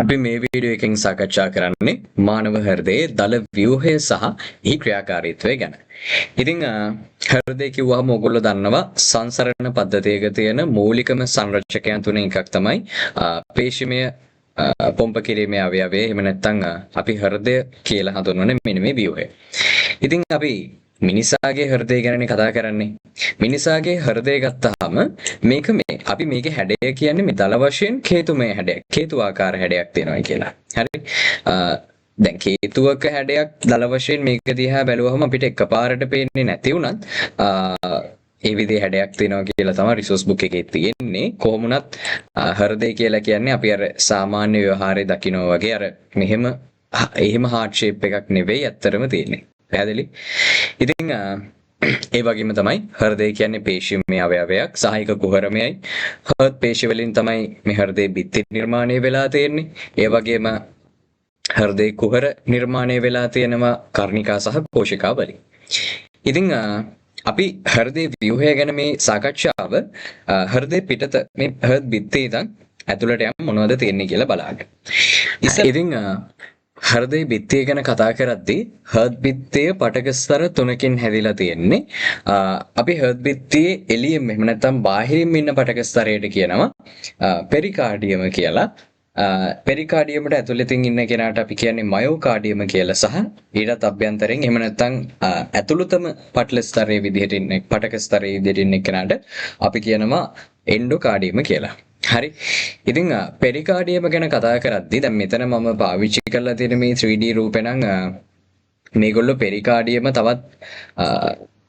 අපි මේ වීඩියෝ එකෙන් සාකච්ඡා කරන්නේ මානව හෘදයේ දල ව්‍යුහය සහ එහි ක්‍රියාකාරීත්වය ගැන. ඉතින් හෘදය කිව්වහම ඔයගොල්ලෝ දන්නවා සංසරණ පද්ධතියක තියෙන මූලිකම සංරචකයන් තුනෙන් එකක් තමයි පේශිමය පොම්ප කිරීමේ අවයවය. එහෙම නැත්නම් අපි හෘදය කියලා හඳුන්වන මෙන්න මේ ව්‍යුහය. ඉතින් අපි මිනිසාගේ හෘදය ගැනනේ කතා කරන්නේ. මිනිසාගේ හෘදය ගත්තාම මේක අපි මේකේ හැඩය කියන්නේ මේ දල වශයෙන් කේතුමය හැඩයක්. කේතු ආකාර හැඩයක් තියෙනවා කියලා. හරි. දැන් කේතුවක හැඩයක් දල වශයෙන් මේක දිහා බැලුවහම අපිට එකපාරට පේන්නේ නැති වුණත් ඒ විදිහේ හැඩයක් තියෙනවා කියලා තමයි රිසෝස් බුක් එකේ තියෙන්නේ. කොහොම වුණත් හෘදය කියලා කියන්නේ අපි අර සාමාන්‍ය ව්‍යවහාරයේ දකිනවා වගේ අර එහෙම හાર્ට් ෂේප් එකක් නෙවෙයි ඇත්තටම තියෙන්නේ. පැහැදිලි? ඉතින් ඒ වගේම තමයි හෘදය කියන්නේ පේශිමය අවයවයක්, සාහික කුහරමයයි. හෘද පේශි වලින් තමයි මේ හෘදයේ බිත්ති නිර්මාණය වෙලා තියෙන්නේ. ඒ වගේම හෘදේ කුහර නිර්මාණය වෙලා තියෙනවා කර්ණිකා සහ කෝෂිකා වලින්. ඉතින් අපි හෘදේ ව්‍යුහය ගැන මේ සාකච්ඡාව හෘදේ පිටත මේ හෘද බිත්තිය ඉඳන් ඇතුළට යම් මොනවද තියෙන්නේ කියලා බලන්න. ඉතින් හෘදේ බිත්තිය ගැන කතා කරද්දී හෘද බිත්තිය පටක ස්තර 3කින් හැදිලා තියෙන්නේ. අපි හෘද බිත්තියේ එළියෙන් එහෙම නැත්නම් බාහිරින් ඉන්න පටක ස්තරයට කියනවා පෙරිකාඩියම කියලා. පෙරිකාඩියමට ඇතුළතින් ඉන්න කෙනාට අපි කියන්නේ මයෝකාඩියම කියලා සහ ඊටත් අභ්‍යන්තරයෙන් එහෙම නැත්නම් ඇතුළතම පටල ස්තරයේ විදිහට ඉන්න පටක ස්තරයේ විදිහට ඉන්න කෙනාට අපි කියනවා එන්ඩෝකාඩියම කියලා. හරි. ඉතින් පෙරිකාඩියම ගැන කතා කරද්දී දැන් මෙතන මම පාවිච්චි කරලා තියෙන මේ 3D රූපේ නම් මේගොල්ලෝ පෙරිකාඩියම තවත්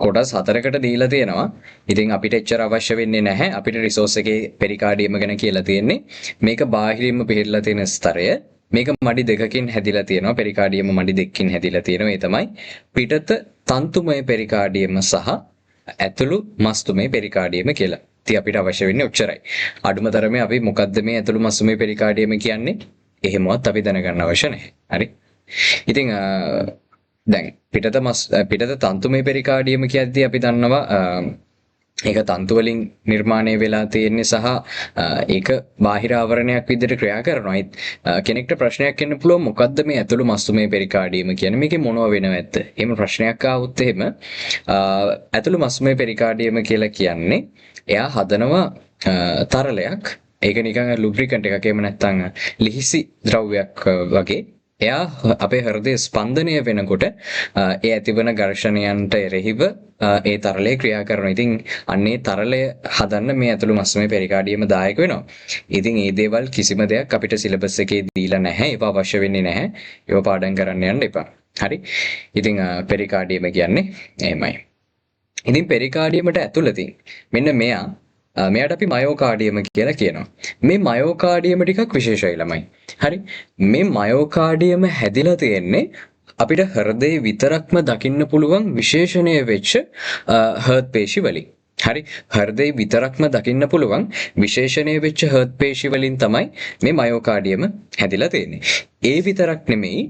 කොටස් 4කට දීලා තියෙනවා. ඉතින් අපිට එච්චර අවශ්‍ය වෙන්නේ නැහැ. අපිට රිසෝස් එකේ පෙරිකාඩියම ගැන කියලා තියෙන්නේ. මේක බාහිරින්ම පිළිලා තියෙන ස්තරය. මේක මඩි දෙකකින් හැදිලා තියෙනවා. පෙරිකාඩියම මඩි දෙකකින් හැදිලා තියෙනවා. ඒ තමයි පිටත තන්තුමය පෙරිකාඩියම සහ ඇතුළු මස්තුමය පෙරිකාඩියම කියලා. ඉතින් අපිට අවශ්‍ය වෙන්නේ ඔච්චරයි. අඩුම තරමේ අපි මොකද්ද මේ ඇතුළු මස්තුමය පෙරිකාඩියම කියන්නේ? එහෙමවත් අපි දැනගන්න අවශ්‍ය නැහැ. හරි. ඉතින් දැන් පිටත තන්තුමය පෙරිකාඩියම කියද්දී අපි දන්නවා ඒක තන්තු වලින් නිර්මාණය වෙලා තියෙන්නේ සහ ඒක බාහිර ආවරණයක් විදිහට ක්‍රියා කරනවා. කෙනෙක්ට ප්‍රශ්නයක් එන්න පුළුවන් මොකද්ද මේ ඇතුළු මස්තුමය පෙරිකාඩියම කියන්නේ? මේකේ මොනව වෙනවද? එහෙම ප්‍රශ්නයක් ආවොත් එහෙම ඇතුළු මස්තුමය පෙරිකාඩියම කියලා කියන්නේ එයා හදනවා තරලයක්. ඒක නිකන් ලුබ්‍රිකන්ට් එකක් එහෙම නැත්නම් ලිහිසි ද්‍රව්‍යයක් වගේ. එයා අපේ හෘදයේ ස්පන්දනය වෙනකොට ඒ ඇතිවන ඝර්ෂණයන්ට එරෙහිව ඒ තරලය ක්‍රියා කරනවා. ඉතින් අන්නේ තරලය හදන්න මේ ඇතුළු මස්තුමය පෙරිකාඩියම දායක වෙනවා. ඉතින් මේ දේවල් කිසිම දෙයක් අපිට සිලබස් එකේ දීලා නැහැ. ඒවා අවශ්‍ය වෙන්නේ නැහැ. ඒවා පාඩම් කරන්න යන්න එපා. හරි. ඉතින් පෙරිකාඩියම කියන්නේ එහෙමයි. ඉතින් පෙරිකාඩියමට ඇතුළතින් මෙන්න මෙයාට අපි මයෝකාඩියම කියලා කියනවා. මේ මයෝකාඩියම ටිකක් විශේෂයි ළමයි. හරි. මේ මයෝකාඩියම හැදිලා තියෙන්නේ අපිට හෘදේ විතරක්ම දකින්න පුළුවන් විශේෂණය වෙච්ච හෘද පේශි වලින්. හරි. හෘදේ විතරක්ම දකින්න පුළුවන් විශේෂණය වෙච්ච හෘද පේශි වලින් තමයි මේ මයෝකාඩියම හැදිලා තියෙන්නේ. ඒ විතරක් නෙමෙයි,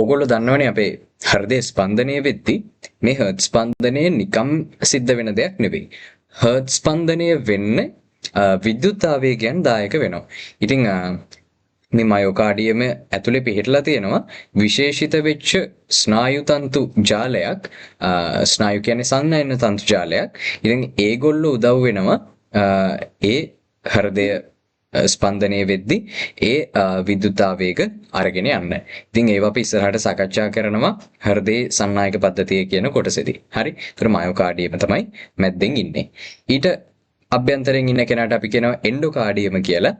ඔයගොල්ලෝ දන්නවනේ අපේ හෘදේ ස්පන්දනය වෙද්දී මේ හෘද ස්පන්දනය නිකම් සිද්ධ වෙන දෙයක් නෙවෙයි. හෘද ස්පන්දනය වෙන්න විද්‍යුත් ආවේගයන් දායක වෙනවා. ඉතින් මේ මයෝකාඩියම ඇතුලේ පිහිටලා තියෙනවා විශේෂිත වෙච්ච ස්නායු තන්තු ජාලයක්. ස්නායු කියන්නේ සංනයන තන්තු ජාලයක්. ඉතින් ඒගොල්ලෝ උදව් වෙනවා ඒ හෘදය ස්පන්දනය වෙද්දී ඒ විද්‍යුත් ආවේග අරගෙන යන්න. ඉතින් ඒව අපි ඉස්සරහට සාකච්ඡා කරනවා හෘදේ සන්නායක පද්ධතිය කියන කොටසේදී. හරි. ඒතර මයෝකාඩියම තමයි මැද්දෙන් ඉන්නේ. ඊට අභ්‍යන්තරයෙන් ඉන්න කෙනාට අපි කියනවා එන්ඩෝකාඩියම කියලා.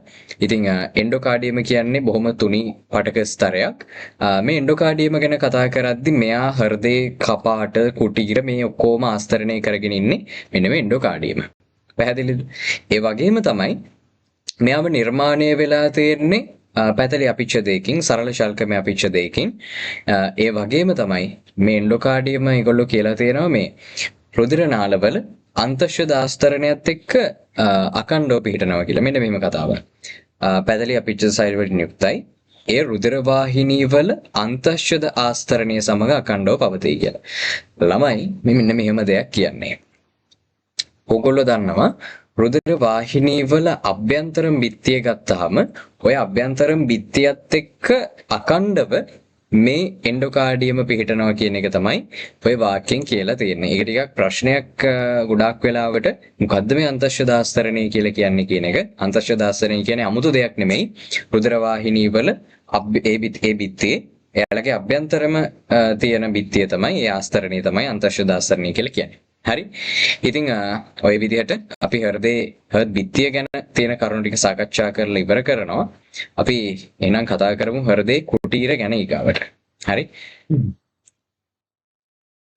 ඉතින් එන්ඩෝකාඩියම කියන්නේ බොහොම තුනී පටක ස්තරයක්. මේ එන්ඩෝකාඩියම ගැන කතා කරද්දී මෙයා හෘදේ කපාට කුටීර මේ ඔක්කොම ආස්තරණය කරගෙන ඉන්නේ මෙන්න මේ එන්ඩෝකාඩියම. පැහැදිලිද? ඒ වගේම තමයි මෙයාව නිර්මාණය වෙලා තියෙන්නේ පැතලි අපිච්ච දෙකකින්, සරල ශල්කමය අපිච්ච දෙකකින්. ඒ වගේම තමයි මේ එන්ඩෝකාඩියම ඒගොල්ලෝ කියලා තියෙනවා මේ රුධිර නාලවල අන්තශ්වද ආස්තරණයත් එක්ක අකණ්ඩව පිහිටනවා කියලා. මෙන්න මෙහෙම කතාවක්. පැතලි අපිච්ච සෛල වලින් යුක්තයි. ඒ රුධිර වාහිනී වල අන්තශ්වද ආස්තරණය සමග අකණ්ඩව පවතී කියලා. ළමයි මෙන්න මෙහෙම දෙයක් කියන්නේ. ඔයගොල්ලෝ දන්නවා රුධිර වාහිනී වල අභ්‍යන්තර බිත්තිය ගත්තාම ඔය අභ්‍යන්තර බිත්තියත් එක්ක අකණ්ඩව මේ එන්ඩෝකාඩියම පිහිටනවා කියන එක තමයි ඔය වාක්‍යයෙන් කියලා තියෙන්නේ. ඒක ටිකක් ප්‍රශ්නයක් ගොඩාක් වෙලාවට මොකද්ද මේ අන්තර්ශය දාස්තරණය කියලා කියන්නේ කියන එක. අන්තර්ශය දාස්තරණය කියන්නේ 아무තු දෙයක් නෙමෙයි. රුධිර වාහිනී වල ඒ බිත්තියේ එයාලගේ අභ්‍යන්තරම තියෙන බිත්තිය තමයි ඒ ආස්තරණය තමයි අන්තර්ශය දාස්තරණය කියලා කියන්නේ. හරි. ඉතින් ඔය විදිහට අපි හෘද බිත්තිය ගැන තියෙන කරුණු ටික සාකච්ඡා කරලා ඉවර කරනවා. අපි එහෙනම් කතා කරමු හෘදේ කුටීර ගැන ඊගාවට. හරි.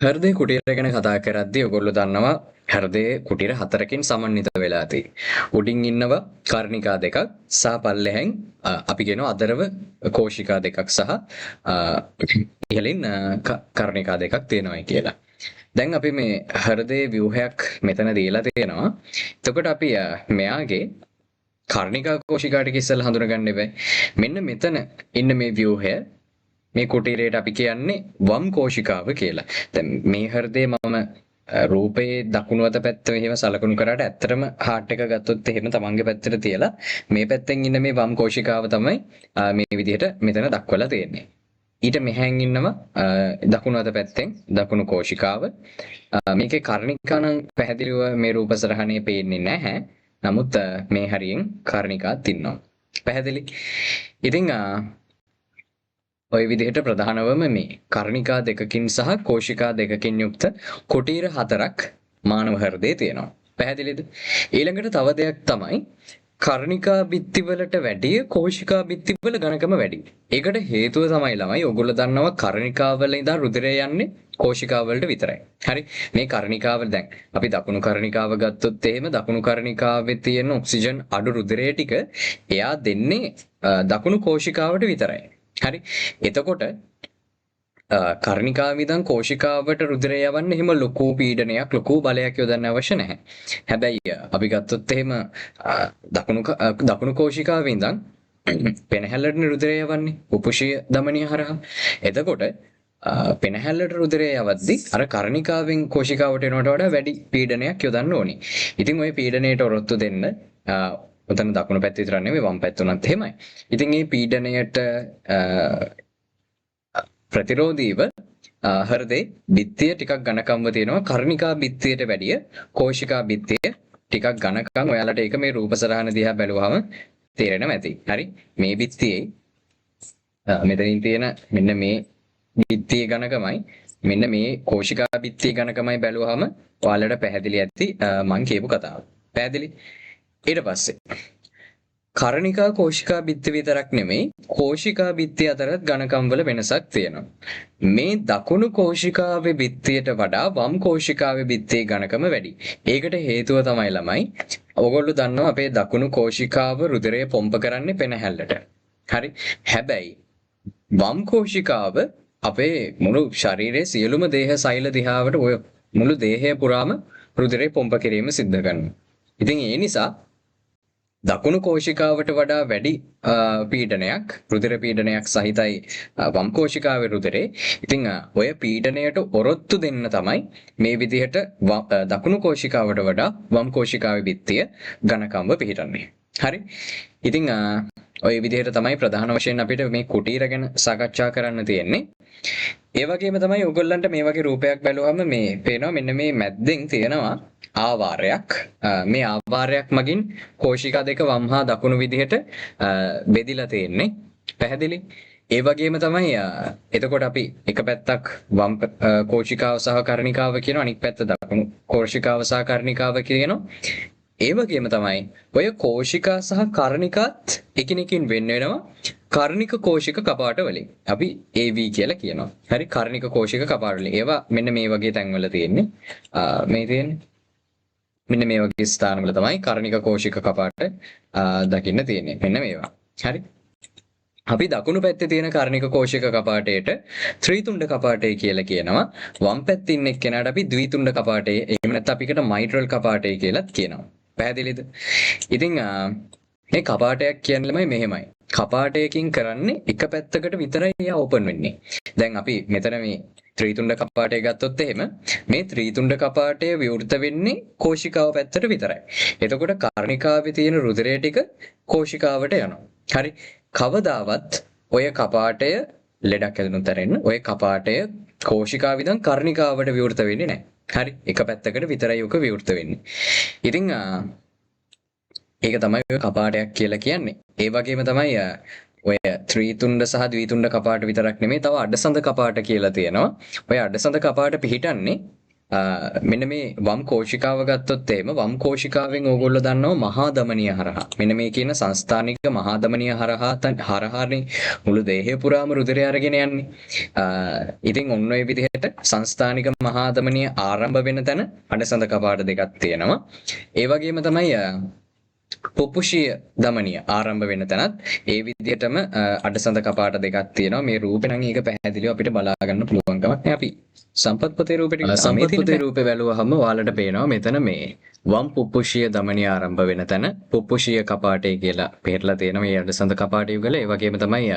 හෘදේ කුටීර ගැන කතා කරද්දී ඔයගොල්ලෝ දන්නවා හෘදේ කුටීර හතරකින් සමන්විත වෙලා තියෙන්නේ. උඩින් ඉන්නවා කර්ණිකා දෙකක් සහ පල්ලෙහෙන් අපි කියනවා අදරව කෝෂිකා දෙකක් සහ ඉහළින් කර්ණිකා දෙකක් තියෙනවා කියලා. දැන් අපි මේ හෘදේ ව්‍යුහයක් මෙතන දීලා තියෙනවා. එතකොට අපි මෙයාගේ කර්ණිකා කෝෂිකා ටික ඉස්සෙල්ලා හඳුනගන්න බෑ. මෙන්න මෙතන ඉන්න මේ ව්‍යුහය මේ කුටීරයට අපි කියන්නේ වම් කෝෂිකාව කියලා. දැන් මේ හෘදේ මම රූපයේ දකුණු අත පැත්ත මෙහෙම සලකුණු කරාට ඇත්තටම හાર્ට් එක ගත්තොත් එහෙම තමන්ගේ පැත්තට තියලා මේ පැත්තෙන් ඉන්න මේ වම් කෝෂිකාව තමයි මේ විදිහට මෙතන දක්වලා තියෙන්නේ. ඊට මෙහෙන් ඉන්නවා දකුණු අත පැත්තෙන් දකුණු කෝෂිකාව. මේකේ කර්ණිකා නම් පැහැදිලිව මේ රූප සරහනේ පේන්නේ නැහැ. නමුත් මේ හරියෙන් කර්ණිකාත් ඉන්නවා. පැහැදිලි. ඉතින් ඔය විදිහට ප්‍රධානවම මේ කර්ණිකා දෙකකින් සහ කෝෂිකා දෙකකින් යුක්ත කුටීර හතරක් මානව හෘදයේ තියෙනවා. පැහැදිලිද? ඊළඟට තව දෙයක් තමයි කර්ණිකා බිත්තිවලට වැඩිය කෝෂිකා බිත්තිවල ඝනකම වැඩි. ඒකට හේතුව තමයි ළමයි ඔයගොල්ලෝ දන්නවා කර්ණිකාවල ඉඳන් රුධිරය යන්නේ කෝෂිකාවලට විතරයි. හරි. මේ කර්ණිකාවල දැන් අපි දකුණු කර්ණිකාව ගත්තොත් එහෙම දකුණු කර්ණිකාවේ තියෙන ඔක්සිජන් අඩු රුධිරය ටික එයා දෙන්නේ දකුණු කෝෂිකාවට විතරයි. හරි. එතකොට කර්ණිකාව ඉඳන් කෝෂිකාවට රුධිරය යවන්න එහෙම ලොකු පීඩනයක් ලොකු බලයක් යොදන්න අවශ්‍ය නැහැ. හැබැයි අපි ගත්තොත් එහෙම දකුණු කෝෂිකාවේ ඉඳන් පෙනහැල්ලට රුධිරය යවන්නේ උපුෂීය දමනිය හරහා. එතකොට පෙනහැල්ලට රුධිරය යවද්දී අර කර්ණිකාවෙන් කෝෂිකාවට එනවට වඩා වැඩි පීඩනයක් යොදන්න ඕනේ. ඉතින් ওই පීඩනයට ඔරොත්තු දෙන්න උතන දකුණු පැත්ත විතර නෙමෙයි වම් පැත්ත උනත් එහෙමයි. ඉතින් මේ පීඩනයට ප්‍රතිරෝධීව හෘදේ බිත්තිය ටිකක් ඝනකම්ව තියෙනවා කර්ණිකා බිත්තියට වැඩිය කෝෂිකා බිත්තිය ටිකක් ඝනකම්. ඔයාලට ඒක මේ රූප සරහන දිහා බැලුවහම තේරෙනවා ඇති. හරි. මේ බිත්තියේ මෙතනින් තියෙන මෙන්න මේ බිත්තියේ ඝනකමයි මෙන්න මේ කෝෂිකා බිත්තියේ ඝනකමයි බැලුවහම ඔයාලට පැහැදිලි ඇති මං කියපු කතාව. පැහැදිලි? ඊට පස්සේ කර්ණිකා කෝෂිකා බිත්ති විතරක් නෙමෙයි කෝෂිකා බිත්ති අතරත් ඝනකම් වල වෙනසක් තියෙනවා. මේ දකුණු කෝෂිකාවේ බිත්තියට වඩා වම් කෝෂිකාවේ බිත්තියේ ඝනකම වැඩි. ඒකට හේතුව තමයි ළමයි ඔයගොල්ලෝ දන්නවා අපේ දකුණු කෝෂිකාව රුධිරය පොම්ප කරන්නේ පෙනහැල්ලට. හරි. හැබැයි වම් කෝෂිකාව අපේ මුළු ශරීරයේ සියලුම දේහ සෛල දිහාවට ඔය මුළු දේහය පුරාම රුධිරය පොම්ප කිරීම සිද්ධ කරනවා. ඉතින් ඒ නිසා දකුණු කෝෂිකාවට වඩා වැඩි පීඩනයක් රුධිර පීඩනයක් සහිතයි වම් කෝෂිකාවේ රුධිරේ. ඉතින් ඔය පීඩනයට ඔරොත්තු දෙන්න තමයි මේ විදිහට දකුණු කෝෂිකාවට වඩා වම් කෝෂිකාවේ බිත්තිය ඝනකම්ව පිහිටන්නේ. හරි. ඉතින් ඔය විදිහට තමයි ප්‍රධාන වශයෙන් අපිට මේ කුටීර ගැන සාකච්ඡා කරන්න තියෙන්නේ. ඒ වගේම තමයි ඔයගොල්ලන්ට මේ වගේ රූපයක් බැලුවම මේ පේනවා මෙන්න මේ මැද්දෙන් තියෙනවා ආවාරයක්. මේ ආවාරයක් මගින් කෝෂිකා දෙක වම් හා දකුණු විදිහට බෙදිලා තියෙන්නේ. පැහැදිලි? ඒ වගේම තමයි එතකොට අපි එක පැත්තක් වම් කෝෂිකාව සහ කර්ණිකාව කියනවා අනිත් පැත්ත දකුණු කෝෂිකාව සහ කර්ණිකාව කියනවා. ඒ වගේම තමයි ඔය කෝෂිකා සහ කර්ණිකාත් එකිනෙකින් වෙන්න වෙනවා කර්ණික කෝෂික කපාට වලින්. අපි AV කියලා කියනවා. හරි. කර්ණික කෝෂික කපාට වලින්. ඒවා මෙන්න මේ වගේ තැන්වල තියෙන්නේ. මේ තියෙන්නේ මෙන්න මේ වගේ ස්ථානවල තමයි කර්ණික කෝෂික කපාට දකින්න තියෙන්නේ. මෙන්න මේවා. හරි. අපි දකුණු පැත්තේ තියෙන කර්ණික කෝෂික කපාටයට ත්‍රිතුණ්ඩ කපාටය කියලා කියනවා. වම් පැත්තේ ඉන්න එක්කෙනාට අපි ද්විතුණ්ඩ කපාටය එහෙම නැත්නම් අපිකට මයිට්‍රල් කපාටය කියලාත් කියනවා. පැහැදිලිද? ඉතින් මේ කපාටයක් කියන්නේ ළමයි මෙහෙමයි. කපාටයකින් කරන්නේ එක පැත්තකට විතරයි එයා ඕපන් වෙන්නේ. දැන් අපි මෙතන මේ ත්‍රිතුණ්ඩ කපාටය ගත්තොත් එහෙම මේ ත්‍රිතුණ්ඩ කපාටය විවෘත වෙන්නේ කෝෂිකාව පැත්තට විතරයි. එතකොට කර්ණිකාවේ තියෙන රුධිරය ටික කෝෂිකාවට යනවා. හරි. කවදාවත් ඔය කපාටය ලෙඩක් හැදුණු තැනින් ඔය කපාටය කෝෂිකාව ඉඳන් කර්ණිකාවට විවෘත වෙන්නේ නැහැ. හරි. එක පැත්තකට විතරයි උක විවෘත වෙන්නේ. ඉතින් ඒක තමයි ඔය කපාටයක් කියලා කියන්නේ. ඒ වගේම තමයි ඔය ත්‍රිතුණ්ඩ සහ ද්විතුණ්ඩ කපාට විතරක් නෙමෙයි තව අඩසඳ කපාට කියලා තියෙනවා. ඔය අඩසඳ කපාට පිහිටන්නේ මෙන්න මේ වම් කෝෂිකාව ගත්තොත් එහෙම වම් කෝෂිකාවෙන් ඕගොල්ලෝ දන්නවා මහා ධමනිය හරහා. මෙන්න මේ කියන සංස්ථානික මහා ධමනිය හරහානේ මුළු දේහය පුරාම රුධිරය අරගෙන යන්නේ. ඉතින් ඔන්න ඔය විදිහට සංස්ථානික මහා ධමනිය ආරම්භ වෙන තැන අඩසඳ කපාට දෙකක් තියෙනවා. ඒ වගේම තමයි පුපුෂීය ධමනිය ආරම්භ වෙන තැනත් ඒ විදිහටම අඩසඳ කපාට දෙකක් තියෙනවා. මේ රූපේ නම් ඒක පැහැදිලිව අපිට බලා ගන්න පුළුවන් කමක් නැහැ. අපි සම්පත්පතේ රූපේ බැලුවහම ඔයාලට පේනවා මෙතන මේ වම් පුපුෂීය ධමනිය ආරම්භ වෙන තැන පුපුෂීය කපාටය කියලා පෙරලා තියෙනවා මේ අඩසඳ කපාටය යුගල. ඒ වගේම තමයි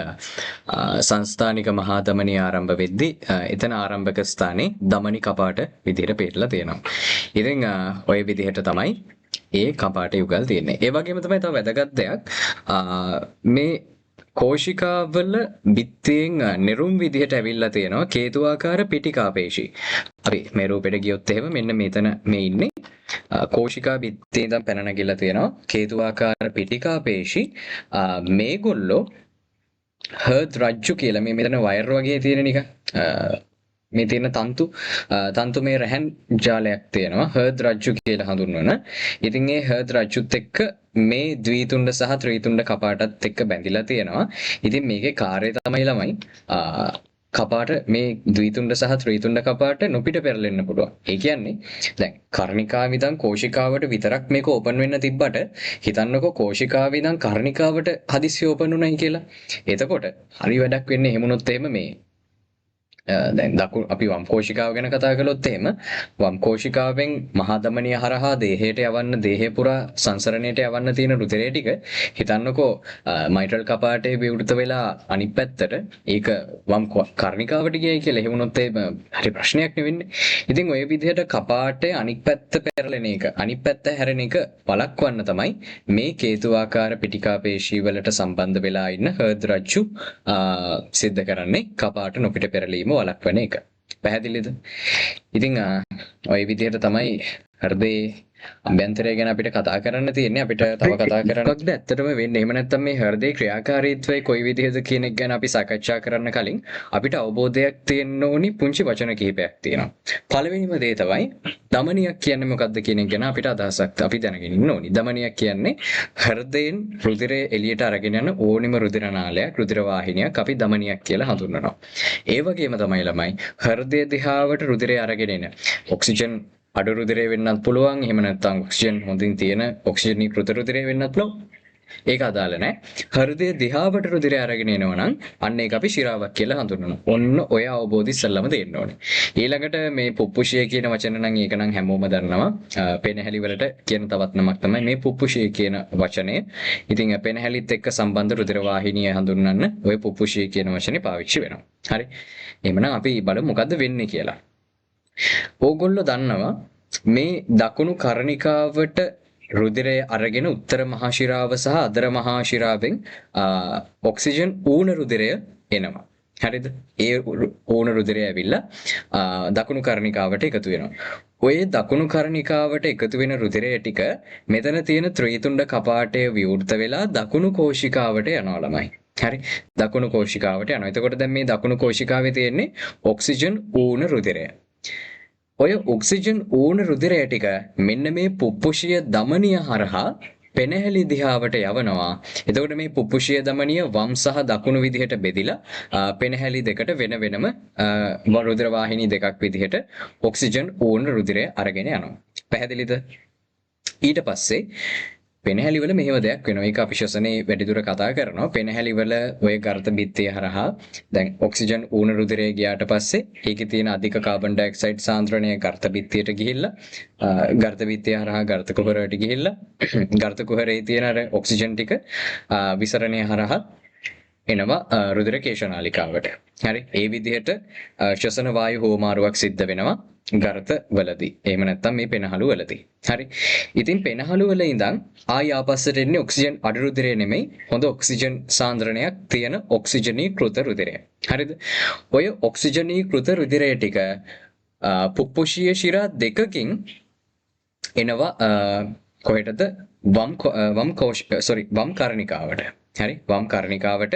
සංස්ථානික මහා ධමනිය ආරම්භ වෙද්දී එතන ආරම්භක ස්ථානයේ ධමනි කපාට විදිහට පෙරලා තියෙනවා. ඉතින් ওই විදිහට තමයි ඒ කපාට යුගල් තියෙන්නේ. ඒ වගේම තමයි තව වැදගත් දෙයක් මේ කෝෂිකාවල බිත්තියෙන් නිරුම් විදිහට ඇවිල්ලා තියෙනවා කේතුආකාර පිටිකා පේශි. අපි මේ රූපෙට ගියොත් එහෙම මෙන්න මෙතන මේ ඉන්නේ කෝෂිකා බිත්තියෙන් ඉඳන් පැන නැගිලා තියෙනවා කේතුආකාර පිටිකා පේශි. මේගොල්ලෝ හර්ද් රජ්ජු කියලා මේ මෙතන වයර් වගේ තියෙන නිකන් මේ තියෙන තන්තු මේ රැහන් ජාලයක් තියෙනවා හර්ද් රජ්ජු කියලා හඳුන්වන. ඉතින් ඒ හර්ද් රජ්ජුත් එක්ක මේ ද්විතුණ්ඩ සහ ත්‍රිතුණ්ඩ කපාටත් එක්ක බැඳිලා තියෙනවා. ඉතින් මේකේ කාර්යය තමයි ළමයි කපාට මේ ද්විතුණ්ඩ සහ ත්‍රිතුණ්ඩ කපාට නොපිට පෙරලෙන්න පුළුවන්. ඒ කියන්නේ දැන් කර්ණිකාව ඉඳන් කෝෂිකාවට විතරක් මේක ඕපන් වෙන්න තිබ්බට හිතන්නකෝ කෝෂිකාව ඉඳන් කර්ණිකාවට හදිස්සිය ඕපන් වුණයි කියලා. එතකොට හරි වැඩක් වෙන්නේ එහෙමුණොත් එහෙම මේ දැන් දකුණු අපි වම් කෝෂිකාව ගැන කතා කළොත් එහෙම වම් කෝෂිකාවෙන් මහා ධමනිය හරහා දේහයට යවන්න දේහය පුරා සංසරණයට යවන්න තියෙන රුධිරය ටික හිතන්නකෝ මයිට්‍රල් කපාටේ විවෘත වෙලා අනිත් පැත්තට ඒක වම් කර්ණිකාවට ගියයි කියලා එහෙම හරි ප්‍රශ්නයක් නෙවෙන්නේ. ඉතින් ඔය විදිහට කපාටේ අනිත් පැත්ත පෙරලෙන එක අනිත් පැත්ත හැරෙන එක වළක්වන්න තමයි මේ කේතුආකාර පිටිකා පේශී වලට සම්බන්ධ වෙලා ඉන්න හර්ද් රජ්ජු සිද්ධ කරන්නේ කපාට නොපිට පෙරලීම වළක්වන එක. පැහැදිලිද? ඉතින් ওই විදිහට තමයි හෘදේ අභ්‍යන්තරය ගැන අපිට කතා කරන්න තියෙන්නේ. අපිට තව කතා කරන්න මොකක්ද ඇත්තටම වෙන්නේ? එහෙම නැත්නම් මේ හෘදේ ක්‍රියාකාරීත්වය කොයි විදිහද කියන එක ගැන අපි සාකච්ඡා කරන්න කලින් අපිට අවබෝධයක් තියෙන්න ඕනි පුංචි වචන කිහිපයක් තියෙනවා. පළවෙනිම දේ තමයි ධමනියක් කියන්නේ මොකක්ද කියන එක ගැන අපිට අදහසක් අපි දැනගෙන ඉන්න ඕනි. ධමනියක් කියන්නේ හෘදයෙන් රුධිරය එළියට අරගෙන යන ඕනිම රුධිර නාලයක් රුධිර වාහිනියක් අපි ධමනියක් කියලා හඳුන්වනවා. ඒ වගේම තමයි ළමයි හෘදය දිහාවට රුධිරය අරගෙන එන ඔක්සිජන් අඩු රුධිරය වෙන්නත් පුළුවන්. එහෙම නැත්නම් ඔක්සිජන් හොඳින් තියෙන ඔක්සිජනීකృత රුධිරය වෙන්නත් පුළුවන්. ඒක අදාළ නැහැ. හෘදය දිහාවට රුධිරය අරගෙන එනවා නම් අන්න ඒක අපි ශිරාවක් කියලා හඳුන්වනවා. ඔන්න ඔය අවබෝධය ඉස්සල්ලාම දෙන්න ඕනේ. ඊළඟට මේ පුප්පුෂය කියන වචන නම් ඒක නම් හැමෝම දන්නවා. පෙනහැලි වලට කියන තවත් නමක් තමයි මේ පුප්පුෂය කියන වචනය. ඉතින් පෙනහැලිත් එක්ක සම්බන්ධ රුධිර වාහිනිය හඳුන්වන්න ඔය පුප්පුෂය කියන වචනේ පාවිච්චි වෙනවා. හරි. එහෙමනම් අපි බලමු මොකද්ද වෙන්නේ කියලා. ඕගොල්ලෝ දන්නවා මේ දකුණු කර්ණිකාවට රුධිරය අරගෙන උත්තර මහා ශිරාව සහ අදර මහා ශිරාවෙන් ඔක්සිජන් ඌන රුධිරය එනවා. හරිද? ඒ ඌන රුධිරය ඇවිල්ලා දකුණු කර්ණිකාවට එකතු වෙනවා. ඔය දකුණු කර්ණිකාවට එකතු වෙන රුධිරය ටික මෙතන තියෙන ත්‍රිතුණ්ඩ කපාටය විවෘත වෙලා දකුණු කෝෂිකාවට යනවා ළමයි. හරි. දකුණු කෝෂිකාවට යනවා. එතකොට දැන් මේ දකුණු කෝෂිකාවේ තියෙන්නේ ඔක්සිජන් ඌන රුධිරය. ඔය ඔක්සිජන් ඌන රුධිරය ටික මෙන්න මේ පුප්පුෂීය ධමනිය හරහා පෙනහැලි දිහාවට යවනවා. එතකොට මේ පුප්පුෂීය ධමනිය වම් සහ දකුණු විදිහට බෙදිලා පෙනහැලි දෙකට වෙන වෙනම රුධිර වාහිනී දෙකක් විදිහට ඔක්සිජන් ඌන රුධිරය අරගෙන යනවා. පැහැදිලිද? ඊට පස්සේ පෙනහැලි වල මෙහෙම දෙයක් වෙනවා. ඒක අපි ශ්වසනයේ වැඩිදුර කතා කරනවා. පෙනහැලි වල ඔය ගර්ථ බිත්තිය හරහා දැන් ඔක්සිජන් ඌන රුධිරය ගියාට පස්සේ ඒකේ තියෙන අධික කාබන් ඩයොක්සයිඩ් සාන්ද්‍රණය ගර්ථ බිත්තියට ගිහිල්ලා ගර්ථ බිත්තිය හරහා ගර්ථ කුහරයට ගිහිල්ලා ගර්ථ කුහරයේ තියෙන අර ඔක්සිජන් ටික විසරණය හරහා එනවා රුධිර කේශනාලිකාවට. හරි. ඒ විදිහට ශ්වසන වායු හෝමාරුවක් සිද්ධ වෙනවා ගර්ත වලදී. එහෙම නැත්නම් මේ පෙනහළු වලදී. හරි. ඉතින් පෙනහළු වල ඉඳන් ආයි ආපස්සට එන්නේ ඔක්සිජන් අඩු රුධිරය නෙමෙයි. හොඳ ඔක්සිජන් සාන්ද්‍රණයක් තියෙන ඔක්සිජනීකృత රුධිරය. හරිද? ඔය ඔක්සිජනීකృత රුධිරය ටික පුප්පුෂීය ශිරා දෙකකින් එනවා කොහෙටද? වම් කර්ණිකාවට. හරි. වම් කර්ණිකාවට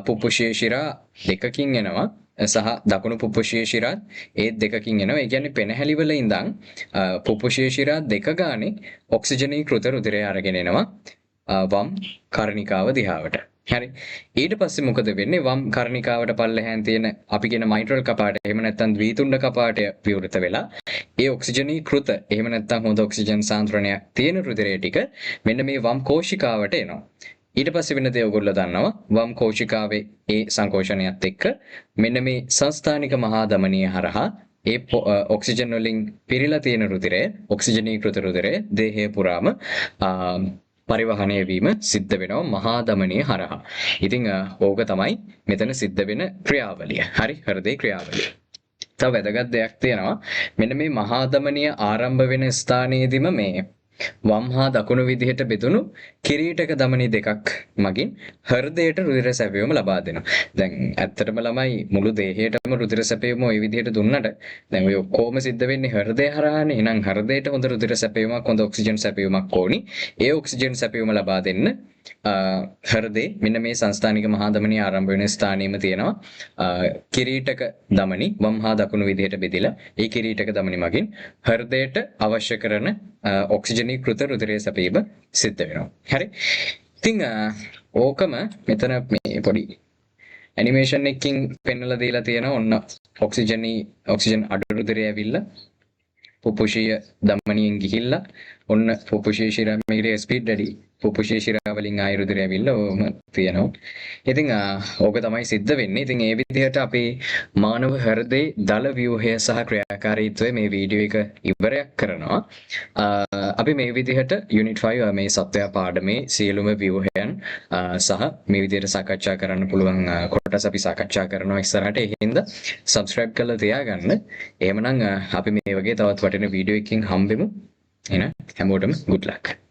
පුප්පුෂීය ශිරා දෙකකින් එනවා. සහ දකුණු පුප්පුෂීය ශිරා ඒ දෙකකින් එනවා. ඒ කියන්නේ පෙනහැලි වල ඉඳන් පුප්පුෂීය ශිරා දෙක ගානේ ඔක්සිජනීකృత රුධිරය අරගෙන එනවා වම් කර්ණිකාව දිහාවට. හරි. ඊට පස්සේ මොකද වෙන්නේ? වම් කර්ණිකාවට පල්ලෙහාන් තියෙන අපි කියන මයිට්‍රල් කපාටය එහෙම නැත්නම් ද්විතුණ්ඩ කපාටය විවෘත වෙලා ඒ ඔක්සිජනීකృత එහෙම නැත්නම් හොඳ ඔක්සිජන් සාන්ද්‍රණයක් තියෙන රුධිරය ටික මෙන්න මේ වම් කෝෂිකාවට එනවා. ඊට පස්සේ වෙන දේ ඔයගොල්ලෝ දන්නවා වම් කෝෂිකාවේ ඒ සංකෝචනයත් එක්ක මෙන්න මේ සංස්ථානික මහා ධමනිය හරහා ඒ ඔක්සිජන් වලින් පිරීලා තියෙන රුධිරය ඔක්සිජනීකృత රුධිරය දේහය පුරාම පරිවහණය වීම සිද්ධ වෙනවා මහා ධමනිය හරහා. ඉතින් ඕක තමයි මෙතන සිද්ධ වෙන ක්‍රියාවලිය. හරි. හෘදේ ක්‍රියාවලිය. තව වැදගත් දෙයක් තියෙනවා. මෙන්න මේ මහා ධමනිය ආරම්භ වෙන ස්ථානයේදීම මේ වම් හා දකුණු විදිහට බෙදුණු කිරීටක ධමනි දෙකක් මගින් හෘදයට රුධිර සැපයුම ලබා දෙනවා. දැන් ඇත්තටම ළමයි මුළු දේහයටම රුධිර සැපයුම ওই විදිහට දුන්නට දැන් ඔය ඔක්කොම සිද්ධ වෙන්නේ හෘදය හරහානේ. එහෙනම් හෘදයට හොඳ රුධිර සැපයුමක් හොඳ ඔක්සිජන් සැපයුමක් ඕනි. ඒ ඔක්සිජන් සැපයුම ලබා දෙන්න හෘදේ මෙන්න මේ සංස්ථානික මහා ධමනිය ආරම්භ වෙන ස්ථානෙම තියෙනවා කිරීටක ධමනි වම් හා දකුණු විදිහට බෙදලා ඒ කිරීටක ධමනි මගින් හෘදයට අවශ්‍ය කරන ඔක්සිජනීකృత රුධිරය සැපීම සිද්ධ වෙනවා. හරි. ඉතින් ඕකම මෙතන මේ පොඩි ඇනිමේෂන් එකකින් පෙන්වලා දීලා තියෙනවා. ඔන්න ඔක්සිජන් අඩු රුධිරය ඇවිල්ලා පුපුෂීය ධමනියෙන් ගිහිල්ලා ඔන්න පුපුෂීය ශිරා මේකේ ස්පීඩ් වැඩි පුපුෂීය ශිරා වලින් ආයි රුධිරය ඇවිල්ලා ඕම තියෙනවා. ඉතින් ඕක තමයි සිද්ධ වෙන්නේ. ඉතින් ඒ විදිහට අපේ මානව හෘදේ දල ව්‍යුහය සහ ක්‍රියාකාරීත්වය මේ වීඩියෝ එක ඉවරයක් කරනවා. අපි මේ විදිහට යුනිට් 5 මේ සත්වයා පාඩමේ සියලුම ව්‍යුහයන් සහ මේ විදිහට සාකච්ඡා කරන්න පුළුවන් කොටස් අපි සාකච්ඡා කරනවා ඉස්සරහට. ඒ හින්දා subscribe කරලා තියාගන්න. එහෙමනම් අපි මේ වගේ තවත් වටින වීඩියෝ එකකින් හම්බෙමු. එහෙනම් හැමෝටම good luck.